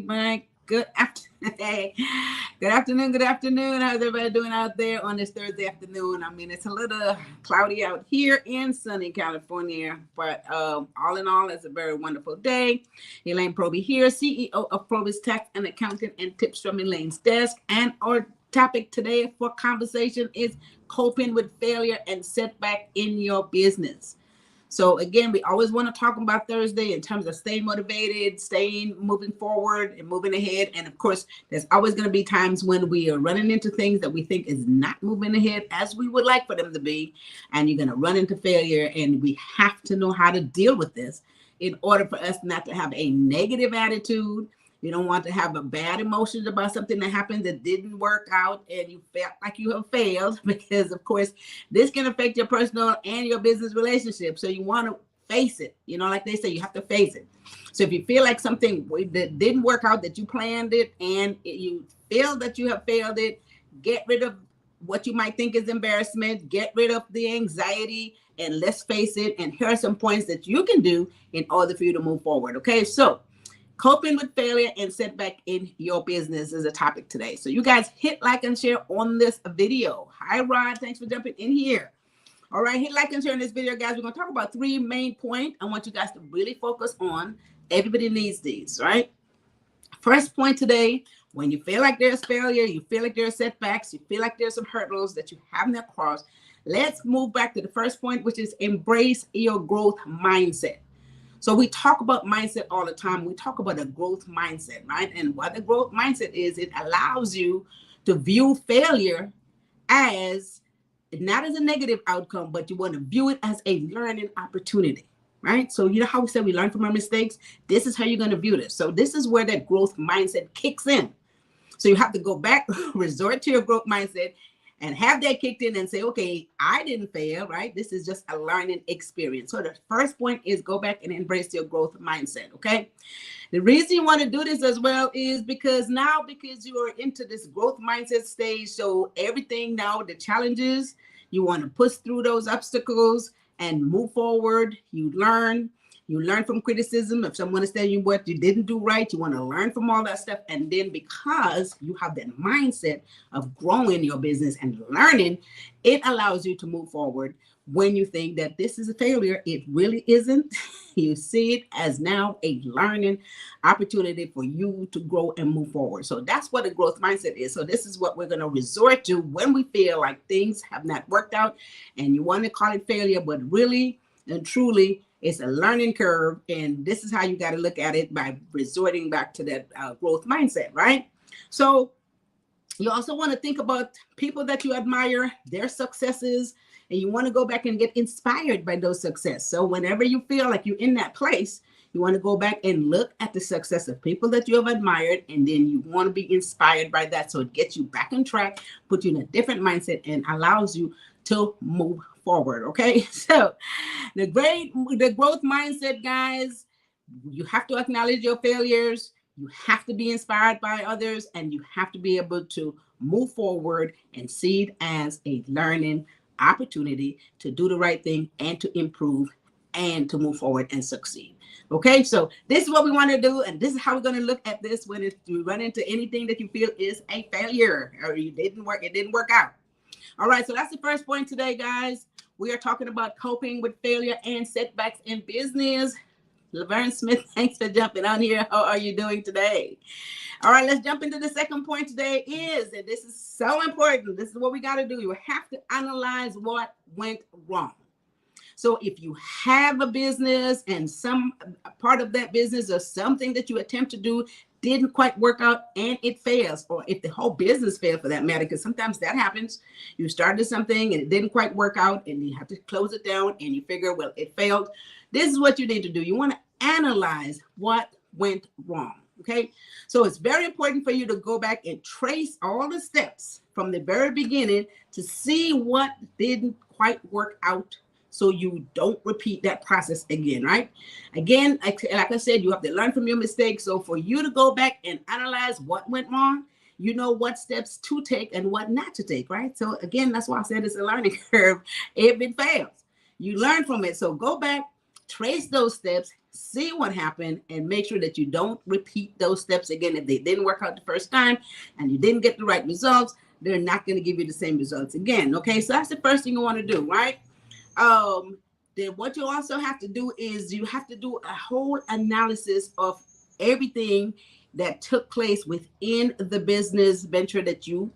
back. Good afternoon. Good afternoon. How's everybody doing out there on this Thursday afternoon? I mean, it's a little cloudy out here in sunny California, but all in all, it's a very wonderful day. Elaine Proby here, CEO of PROBY'S Tax and Accounting and Tips from Elaine's Desk. And our topic today for conversation is coping with failure and setback in your business. So again, we always want to talk about Thursday in terms of staying motivated, moving forward and moving ahead. And of course, there's always going to be times when we are running into things that we think is not moving ahead as we would like for them to be. And you're going to run into failure. And we have to know how to deal with this in order for us not to have a negative attitude. You don't want to have a bad emotions about something that happened that didn't work out and you felt like you have failed, because of course this can affect your personal and your business relationship. So you want to face it, like they say, you have to face it. So if you feel like something that didn't work out, that you planned it and you feel that you have failed it, get rid of what you might think is embarrassment, get rid of the anxiety, and let's face it. And here are some points that you can do in order for you to move forward. Okay, so coping with failure and setback in your business is a topic today. So you guys hit like and share on this video. Hi, Rod. Thanks for jumping in here. All right, hit like and share in this video, guys. We're going to talk about 3 main points. I want you guys to really focus on. Everybody needs these, right? First point today, when you feel like there's failure, you feel like there's setbacks, you feel like there's some hurdles that you haven't crossed, let's move back to the first point, which is embrace your growth mindset. So we talk about mindset all the time. We talk about a growth mindset, right? And what the growth mindset is, it allows you to view failure as not as a negative outcome, but you want to view it as a learning opportunity, right? So you know how we say we learn from our mistakes? This is how you're going to view this. So this is where that growth mindset kicks in. So you have to go back, resort to your growth mindset, and have that kicked in and say, okay, I didn't fail, right? This is just a learning experience. So the first point is go back and embrace your growth mindset, okay? The reason you want to do this as well is because you are into this growth mindset stage, so everything now, the challenges, you want to push through those obstacles and move forward. You learn from criticism. If someone is telling you what you didn't do right, you want to learn from all that stuff. And then because you have that mindset of growing your business and learning, it allows you to move forward. When you think that this is a failure, it really isn't. You see it as now a learning opportunity for you to grow and move forward. So that's what a growth mindset is. So this is what we're going to resort to when we feel like things have not worked out and you want to call it failure, but really and truly, it's a learning curve, and this is how you got to look at it, by resorting back to that growth mindset, right? So you also want to think about people that you admire, their successes, and you want to go back and get inspired by those success. So whenever you feel like you're in that place, you want to go back and look at the success of people that you have admired, and then you want to be inspired by that. So it gets you back on track, puts you in a different mindset, and allows you to move forward. Okay, so the growth mindset, guys, you have to acknowledge your failures, you have to be inspired by others, and you have to be able to move forward and see it as a learning opportunity to do the right thing and to improve and to move forward and succeed. Okay, so this is what we want to do, and this is how we're going to look at this when you run into anything that you feel is a failure or it didn't work out. All right, so that's the first point today, guys. We are talking about coping with failure and setbacks in business. Laverne Smith, thanks for jumping on here. How are you doing today? All right, let's jump into the second point today and this is so important. This is what we got to do. You have to analyze what went wrong. So if you have a business and some part of that business or something that you attempt to do didn't quite work out and it fails, or if the whole business failed for that matter, because sometimes that happens. You started something and it didn't quite work out and you have to close it down and you figure, well, it failed. This is what you need to do. You want to analyze what went wrong. Okay, so it's very important for you to go back and trace all the steps from the very beginning to see what didn't quite work out, so you don't repeat that process again, right? Again, like I said, you have to learn from your mistakes. So for you to go back and analyze what went wrong, you know what steps to take and what not to take, right? So again, that's why I said it's a learning curve if it fails. You learn from it. So go back trace those steps, see what happened, and make sure that you don't repeat those steps again. If they didn't work out the first time and you didn't get the right results, they're not going to give you the same results again. Okay, so that's the first thing you want to do, right? Then what you also have to do is you have to do a whole analysis of everything that took place within the business venture that you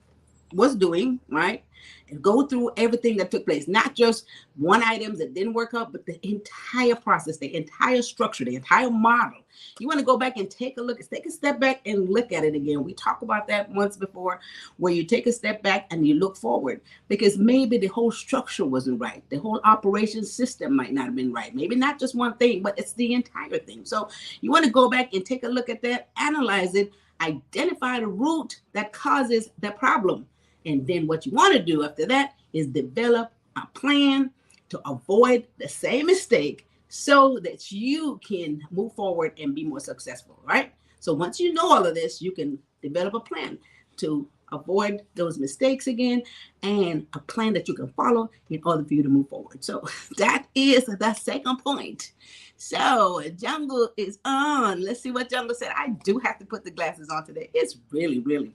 was doing, right? And go through everything that took place, not just one item that didn't work out, but the entire process, the entire structure, the entire model. You want to go back and take a look, take a step back and look at it again. We talked about that once before, where you take a step back and you look forward, because maybe the whole structure wasn't right. The whole operation system might not have been right. Maybe not just one thing, but it's the entire thing. So you want to go back and take a look at that, analyze it, identify the root that causes the problem. And then what you want to do after that is develop a plan to avoid the same mistake so that you can move forward and be more successful, right? So once you know all of this, you can develop a plan to avoid those mistakes again, and a plan that you can follow in order for you to move forward. So that is the second point. So Jungle is on. Let's see what Jungle said. I do have to put the glasses on today. It's really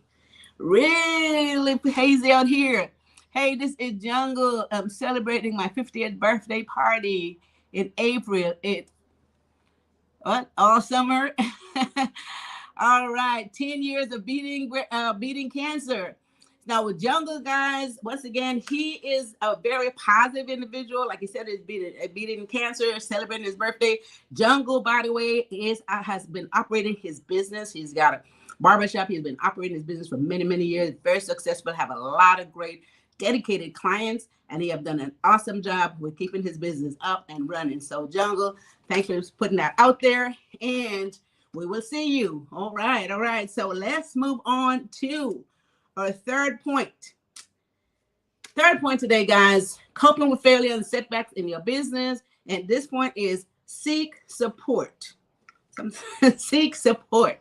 hazy out here. Hey, this is Jungle. I'm celebrating my 50th birthday party in April. All summer. All right, 10 years of beating cancer. Now with Jungle, guys, once again, he is a very positive individual. Like he said, he's beating cancer, celebrating his birthday. Jungle, by the way, has been operating his business. He's got a barbershop. He's been operating his business for many years. Very successful. Have a lot of great, dedicated clients, and he have done an awesome job with keeping his business up and running. So Jungle, thanks for putting that out there, and we will see you. All right. So let's move on to our third point. Third point today, guys, coping with failure and setbacks in your business. And this point is seek support. Seek support.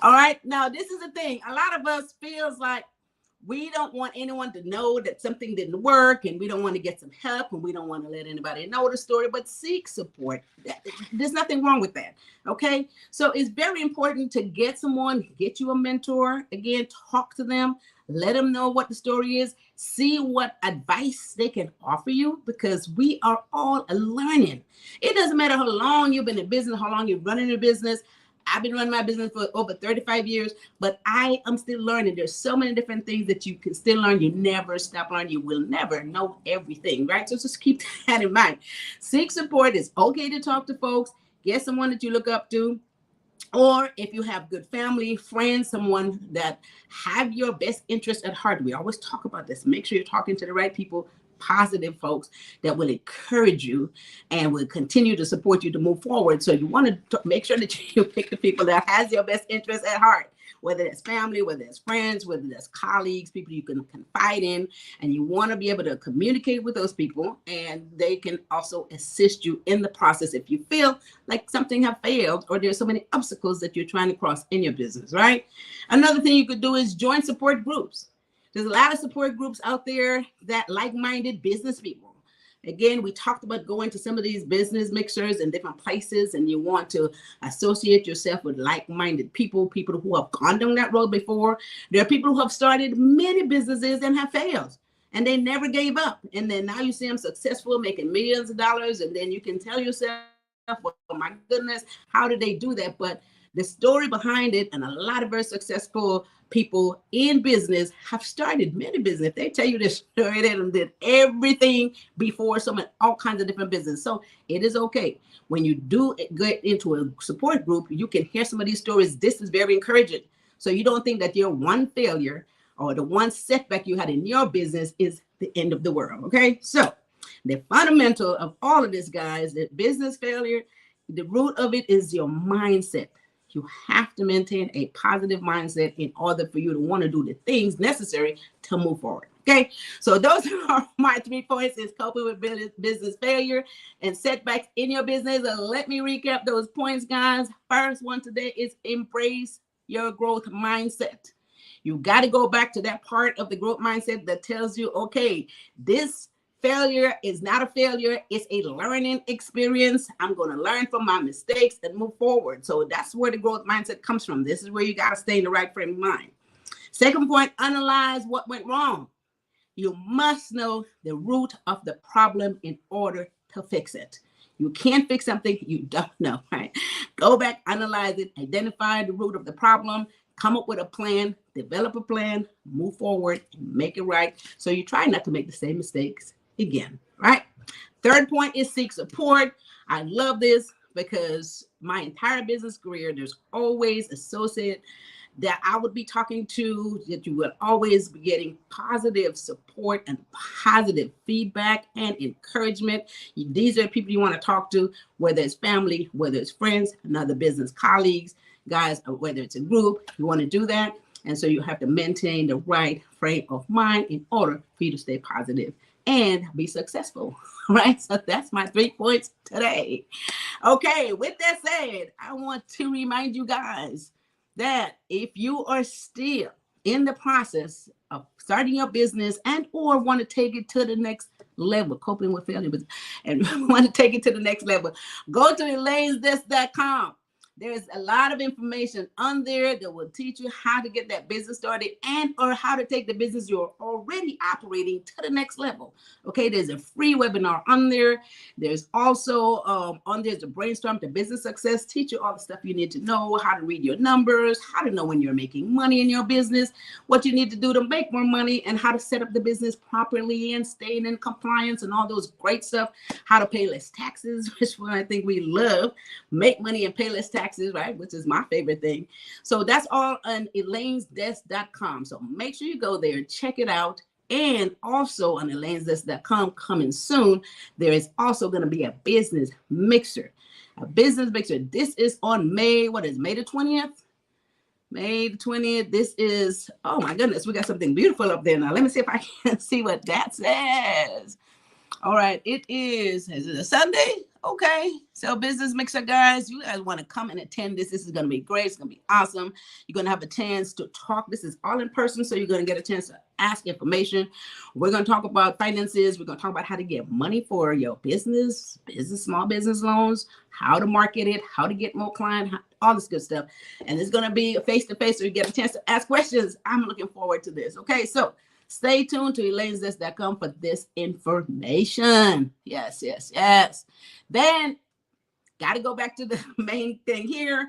All right. Now, this is the thing. A lot of us feels like we don't want anyone to know that something didn't work, and we don't want to get some help, and we don't want to let anybody know the story, but seek support. There's nothing wrong with that. Okay. So it's very important to get someone, get you a mentor. Again, talk to them, let them know what the story is, see what advice they can offer you, because we are all learning. It doesn't matter how long you've been in business, how long you're running your business. I've been running my business for over 35 years, but I am still learning. There's so many different things that you can still learn. You never stop learning. You will never know everything, right? So just keep that in mind. Seek support. It's okay to talk to folks. Get someone that you look up to. Or if you have good family, friends, someone that have your best interest at heart. We always talk about this. Make sure you're talking to the right people, positive folks that will encourage you and will continue to support you to move forward. So you want to make sure that you pick the people that has your best interest at heart, whether it's family, whether it's friends, whether it's colleagues, people you can confide in, and you want to be able to communicate with those people, and they can also assist you in the process if you feel like something have failed or there's so many obstacles that you're trying to cross in your business, right? Another thing you could do is join support groups. There's a lot of support groups out there that like-minded business people. Again, we talked about going to some of these business mixers in different places, and you want to associate yourself with like-minded people who have gone down that road before. There are people who have started many businesses and have failed, and they never gave up. And then now you see them successful, making millions of dollars, and then you can tell yourself, well, my goodness, how did they do that? But the story behind it, and a lot of very successful people in business have started many business. If they tell you this story, they did everything before, all kinds of different business. So it is okay. When you do get into a support group, you can hear some of these stories. This is very encouraging. So you don't think that your one failure or the one setback you had in your business is the end of the world. Okay. So the fundamental of all of this, guys, that business failure, the root of it is your mindset. You have to maintain a positive mindset in order for you to want to do the things necessary to move forward. Okay, so those are my 3 points: is coping with business failure and setbacks in your business. Let me recap those points, guys. First one today is embrace your growth mindset. You got to go back to that part of the growth mindset that tells you, okay, this Failure is not a failure. It's a learning experience. I'm going to learn from my mistakes and move forward. So that's where the growth mindset comes from. This is where you got to stay in the right frame of mind. Second point, analyze what went wrong. You must know the root of the problem in order to fix it. You can't fix something you don't know, right? Go back, analyze it, identify the root of the problem, come up with a plan, develop a plan, move forward, make it right. So you try not to make the same mistakes again, right? Third point is seek support. I love this because my entire business career, there's always associate that I would be talking to, that you will always be getting positive support and positive feedback and encouragement. These are people you want to talk to, whether it's family, whether it's friends, and other business colleagues, guys, or whether it's a group, you want to do that. And so you have to maintain the right frame of mind in order for you to stay positive and be successful, right? So that's my 3 points today. Okay, with that said, I want to remind you guys that if you are still in the process of starting your business and or want to take it to the next level, coping with failure, and want to take it to the next level, go to elainesdesk.com. There's a lot of information on there that will teach you how to get that business started and or how to take the business you're already operating to the next level. Okay, there's a free webinar on there. There's also on there's the brainstorm, the business success, teach you all the stuff you need to know, how to read your numbers, how to know when you're making money in your business, what you need to do to make more money, and how to set up the business properly and staying in compliance and all those great stuff, how to pay less taxes, which one I think we love, make money and pay less taxes, right? Which is my favorite thing. So that's all on elainesdesk.com. So make sure you go there, check it out. And also on elainesdesk.com coming soon, there is also going to be a business mixer. A business mixer. This is on May, what is May the 20th? May the 20th. This is, oh my goodness, we got something beautiful up there now. Let me see if I can see what that says. All right, is it a Sunday? Okay, so business mixer, guys, you guys want to come and attend this. This is going to be great. It's going to be awesome. You're going to have a chance to talk. This is all in person, so you're going to get a chance to ask information. We're going to talk about finances. We're going to talk about how to get money for your business, small business loans, how to market it, how to get more clients, all this good stuff. And it's going to be face-to-face, so you get a chance to ask questions. I'm looking forward to this. Okay, so stay tuned to elainesdesk.com for this information. Yes. Then, got to go back to the main thing here.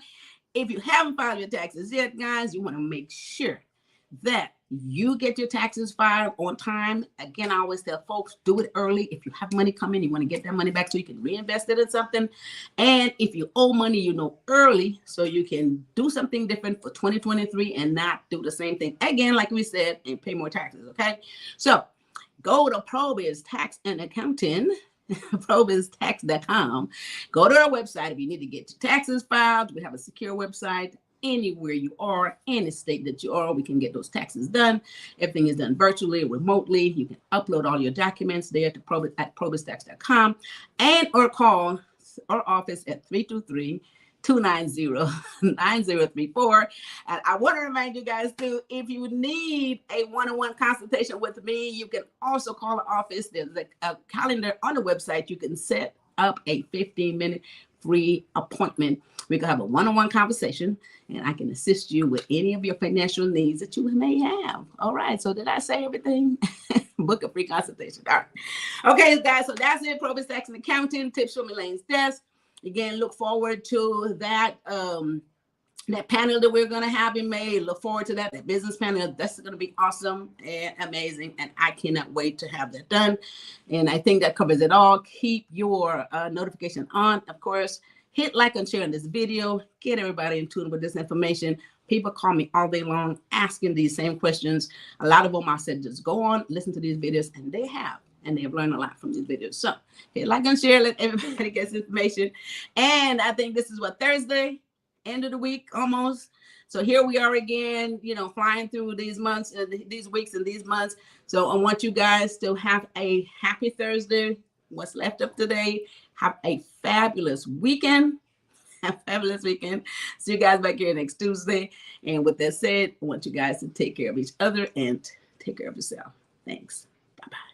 If you haven't filed your taxes yet, guys, you want to make sure that you get your taxes filed on time. Again, I always tell folks, do it early. If you have money coming, you want to get that money back so you can reinvest it in something. And if you owe money, you know early so you can do something different for 2023 and not do the same thing again, like we said, and pay more taxes, okay? So go to PROBY'S Tax and Accounting, PROBY'Stax.com. Go to our website if you need to get your taxes filed. We have a secure website. Anywhere you are, any state that you are, we can get those taxes done. Everything is done virtually, remotely. You can upload all your documents there to PROBY'Stax.com and or call our office at 323-290-9034. And I want to remind you guys too, if you need a one-on-one consultation with me, you can also call the office. There's a calendar on the website. You can set up a 15-minute free appointment. We can have a one-on-one conversation and I can assist you with any of your financial needs that you may have. All right. So did I say everything? Book a free consultation. All right. Okay, guys. So that's it. PROBY'S Tax and Accounting, tips from Elaine's desk. Again, look forward to that that panel that we're going to have in May. Look forward to that business panel. That's going to be awesome and amazing. And I cannot wait to have that done. And I think that covers it all. Keep your notification on. Of course, hit like and share on this video. Get everybody in tune with this information. People call me all day long asking these same questions. A lot of them I said, just go on, listen to these videos, and they have. And they have learned a lot from these videos. So hit like and share, let everybody get this information. And I think this is what, Thursday, end of the week almost. So here we are again, you know, flying through these months, these weeks and these months. So I want you guys to have a happy Thursday. What's left of today. Have a fabulous weekend. Have a fabulous weekend. See you guys back here next Tuesday. And with that said, I want you guys to take care of each other and take care of yourself. Thanks. Bye-bye.